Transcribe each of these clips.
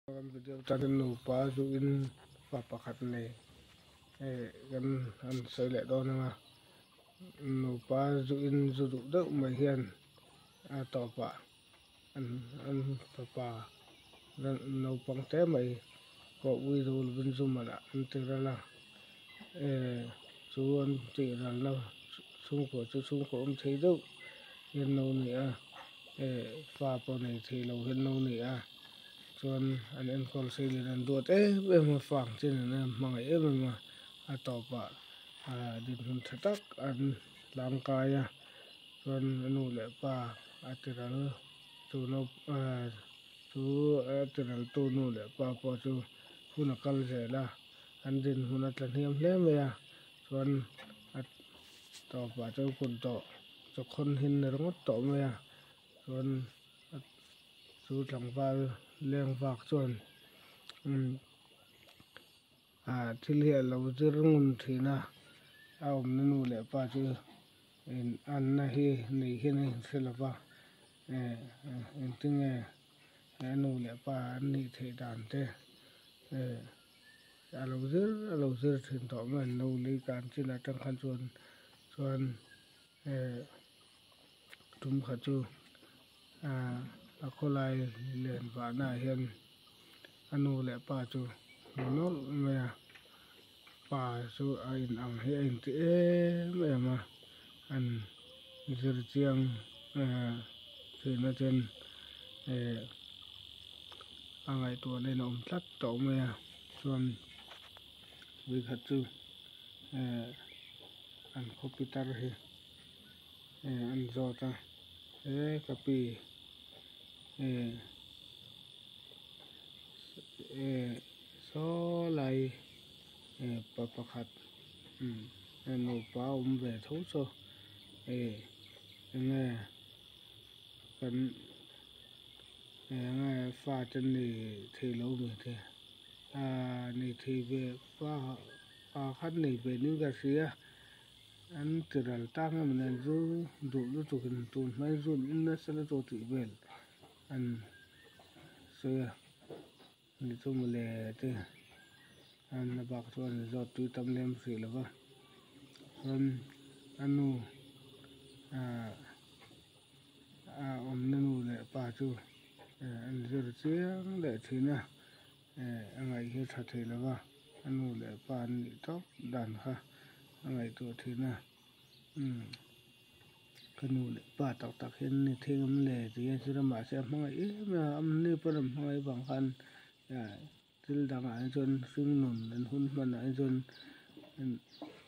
video tarin no pa zu in papakat nei kan an sei le do na no pa zu in zu du de mai hian a to pa an pa no pang te mai ko ui ru bin zu mala an te ra chú anh chị là lâu xuống của chú xuống của ông thấy đâu hiện lâu nữa pha vào này thì lâu hiện lâu nữa cho anh em còn xây lên đuột ấy bên mà phẳng trên này mà ấy mà tàu bạ điện hồn thật tắc anh làm cái cho anh nụ lệ pa từ đó chú nó chú từ đó tôi nụ lệ pa po chú khu nó cal rẻ là anh điện hồn là hiếm lắm vậy cho anh tàu bạ cho con tàu cho con hình nó rất tàu vậy cho anh chú làm vào lên vạc chuẩn thì liệu lâu chưa ngôn thì na ông nên nuôi lại ba chứ ăn này này sẽ là ba tiếng nghe nuôi lại ba ăn này thì đàn thế lâu chưa thì tỏ mình nuôi lấy cán chỉ là trong khăn chuẩn chúng khát chú cô lại liền và này hiện anu lệ pa chú nó mẹ pa chú anh ăn hay anh thì mẹ mà anh giờ chiang thì nó trên anh ấy tuổi này nó thắt tổ mẹ chuẩn vì thật chú anh không biết ta rồi anh do ta tapi số lại papakat nó pa về thấu số nghe cần nghe pha chân thì lâu rồi thế này thì về pha khát này về những cái gì anh từ đầu tăng mình dù đủ tụ hình tụ mấy dù nó sẽ là tụ thị về anh xưa đi cho một lẻ thế anh là bác cho anh giọt tụi tâm lên xì là vâng anh nu ông nu lẻ ba chú anh giờ chiếng lẻ thế nào anh ấy hết thật thế là vâng anh nu lẻ ba anh đi tóc đàn ha anh ấy tuổi thế nào cái nụ lệ ba tóc tóc hiện này thêm âm lệ thì anh sẽ làm mà xem không ấy mà âm này phải làm không ấy bằng khăn til đang anh chọn xương nổn đến hôn mà anh chọn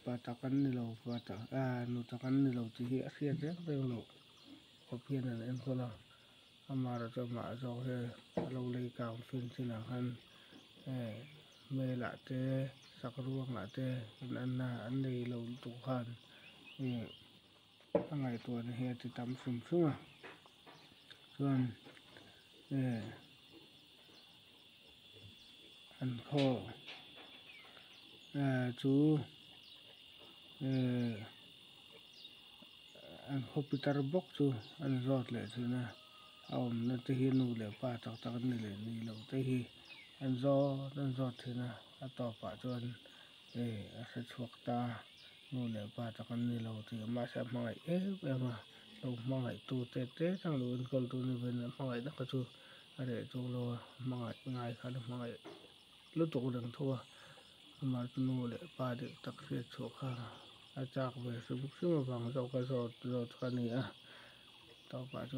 ba tóc ăn này lâu ba tóc nụ tóc ăn này lâu thì hiện hiện rất nhiều lâu có phiên là em có là mà rồi cho mà cho cái lâu lấy cao phiên trên là khăn mê lại thế sắc ruộng lại thế anh này lâu tụ khăn ngày tuổi này thì tắm sum à rồi ăn khô chú ăn khô Peter bốc chú ăn rót lại thế nào ông nó tới hiện nụ lại ba tóc tóc này lại đi lâu tới hi ăn rót thế nào tỏ phải cho anh sẽ chuộc ta nụ lệ ba tóc này lâu thì mà sẽ mang lại mà lâu mang lại tu tết thằng luôn còn tu này bên mang lại đất chú để chú lo mang lại ngày khác mang lại lúc tu đừng thua mà nụ lệ ba được tắc sẽ chuộc ha chắc về súng vàng dầu cái rồi cái này tao phải cho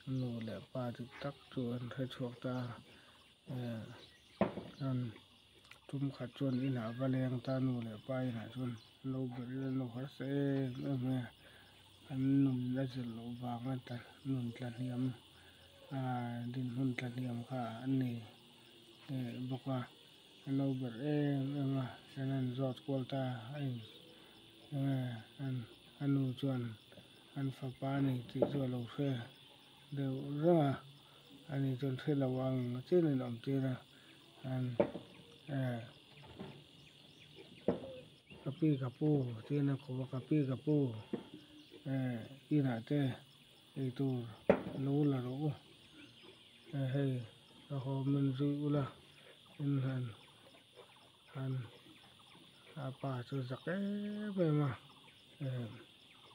nụ lệ ba được tắc chú anh sẽ chuộc ta anh chúng khát chuồn đi nào và liền ta nụ lệ ba này chuồn lâu bữa lâu hết sẽ nghe anh nung đã dừng lâu vàng anh ta nung là niệm din nung là niệm cả anh này bọc lâu bữa mà cho nên giọt qua ta anh nung chuồn anh phá ba này thì cho lâu xe đều rất anh ấy chuồn xe là vàng trên này nằm trên là anh kapu tiene como kapu ina te itu lu la ro hey ho mình rui ula in han apa chu zak be ma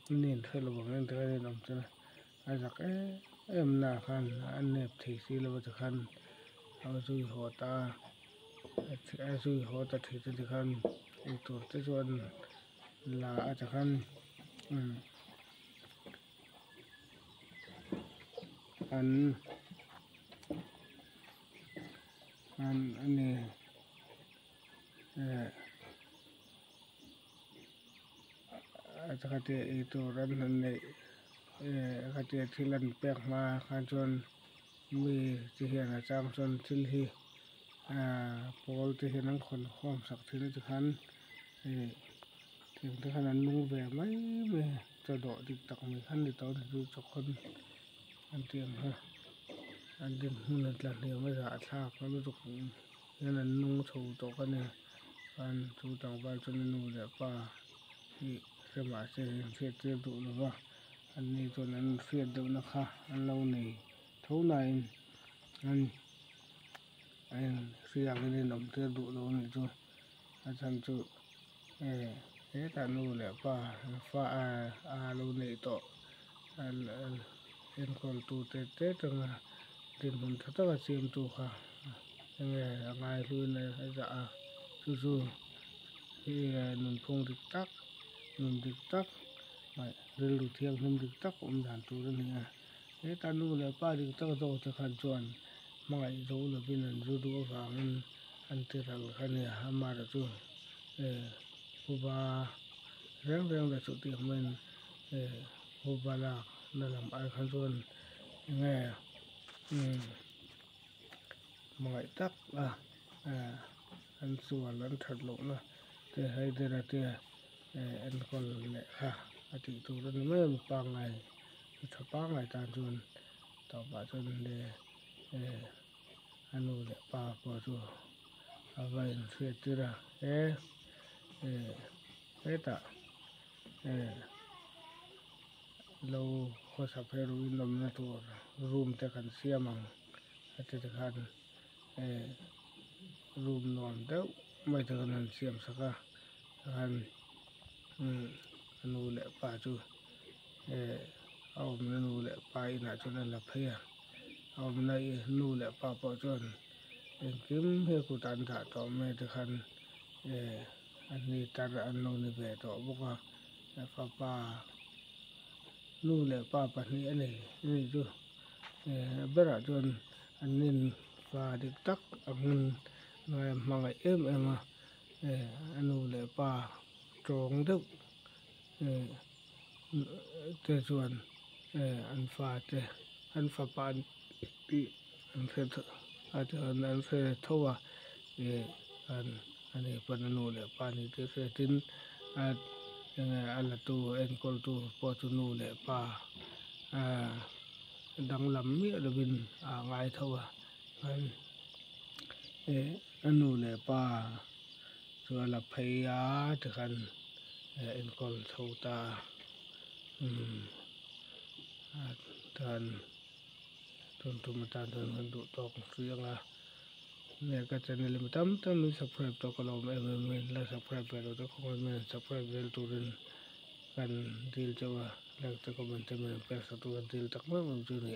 nin thel lo bang te rin om chu a zak em na khan an nep thi si lo chu khan a zui ho ta a zui ho ta thi chu khan i tur te chuan la a chu khan an ani a chu kha te i tur an han nei kha te thilan pek ma khan chuan mi chi hian a chang chuan thil hi Paul te hian an khon khom sak thil chu khan thiang te khan an nung ve mai me cho do dik tak mi khan ni to chu chokhan an tiang ha an din hun tla ni ma za thak ma lu yan an nung tho to ka ne an chu tang ba chu nu le pa hi se ma se se te du lo wa an ni to an fiat do na kha an lo nei tho nai an siang ni nom te du lo ni chu a chan chu ta nu le pa fa lo nei to en kol tu te tang din hun tha ta sim tu kha nge ngai lu ne za chu hi nun phong dik tak mai ril lu thiang hum dik tak dan tu ni ta nu le pa dik tak do ta khan chuan mai zo lo bin an zu du wang an te ral khan ya ma ra chu ba reng la chu ti men ba la na lam ai khan chuan nge mai tak an chuan an that lo na te hai de ra te en kol le kha ati tu ran me pa ngai tha pa ngai ta chuan ta ba chuan le anu le pa po chu avai se ti ra ta lo kho sa phe ru nom na tur room te kan siamang ate te khan room non deuh mai te kan siam saka khan anu le pa chu aum nu le pa ina chu la phaya aum nai nu le pa po chuan en kim he ku tan tha to me te khan an ni tar an lo ni ve to boka fa pa nu le pa pa ni ani ni chu bera chuan an nin fa dik tak ang ngai mangai em anu le pa trong deuh te chuan an fa pa ti an fe an fe thowa ani pan nu le pa ni te fe tin ala tu en kol tu po tu nu le pa dang lam mi lo bin ngai thowa an anu le pa chu la phaya te khan en kol tho ta tan tu ma tan han du tok rianga ne ka channel mi tam subscribe to ko lo me la subscribe pe lo to ko me subscribe vel tu rin kan dil chawa like to comment me pe sa tu dil tak ma chu ni